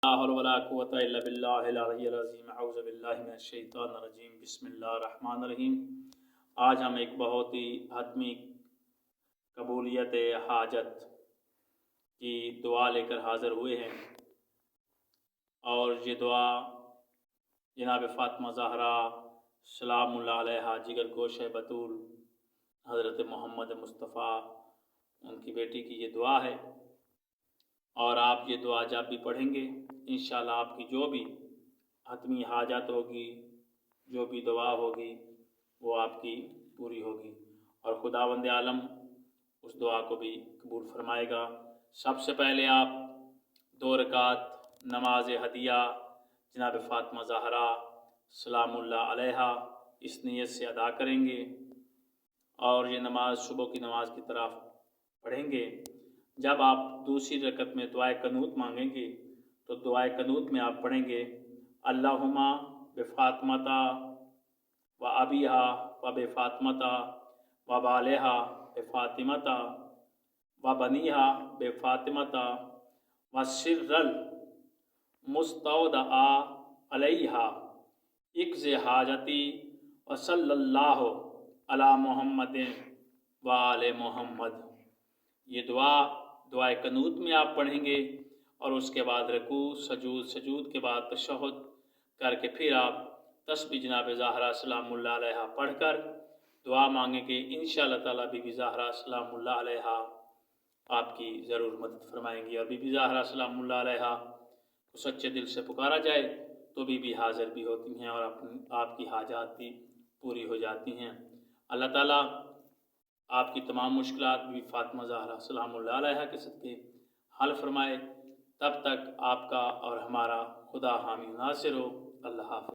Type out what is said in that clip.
لا حول ولا قوة الا باللہ العلی العظیم اعوذ باللہ من الشیطان الرجیم بسم اللہ الرحمن الرحیم۔ آج ہم ایک بہت ہی حتمی قبولیت حاجت کی دعا لے کر حاضر ہوئے ہیں، اور یہ دعا جناب فاطمہ زہرا سلام اللہ علیہا جگر گوشہ بطول حضرت محمد مصطفیٰ ان کی بیٹی کی یہ دعا ہے، اور آپ یہ دعا جب بھی پڑھیں گے انشاءاللہ آپ کی جو بھی حتمی حاجت ہوگی، جو بھی دعا ہوگی وہ آپ کی پوری ہوگی، اور خداوند عالم اس دعا کو بھی قبول فرمائے گا۔ سب سے پہلے آپ 2 رکعت نماز ہدیہ جناب فاطمہ زہرا سلام اللہ علیہا اس نیت سے ادا کریں گے، اور یہ نماز صبح کی نماز کی طرف پڑھیں گے۔ جب آپ دوسری رکعت میں دعائے قنوت مانگیں گے تو دعائے قنوت میں آپ پڑھیں گے اللہم بفاطمۃ و ابیہا و بفاطمۃ و بالہا بفاطمۃ و بنیہا بفاطمۃ و سر المستودع علیہا اقض حاجتی و صلی اللہ علی محمد و آل محمد۔ یہ دعائے قنوت میں آپ پڑھیں گے، اور اس کے بعد رکوع سجود کے بعد تشہد کر کے پھر آپ تسبیح جناب زہرا سلام اللہ علیہا پڑھ کر دعا مانگیں گے۔ انشاءاللہ تعالیٰ بی بی زہرا سلام اللہ علیہا آپ کی ضرور مدد فرمائیں گی، اور بی بی زہرا سلام اللہ علیہا کو سچے دل سے پکارا جائے تو بی بی حاضر بھی ہوتی ہیں، اور آپ کی حاجات بھی پوری ہو جاتی ہیں۔ اللہ تعالیٰ آپ کی تمام مشکلات بھی فاطمہ زہرا سلام اللہ علیہا کے صدقے حل فرمائے۔ تب تک آپ کا اور ہمارا خدا حامی ناصر ہو۔ اللہ حافظ۔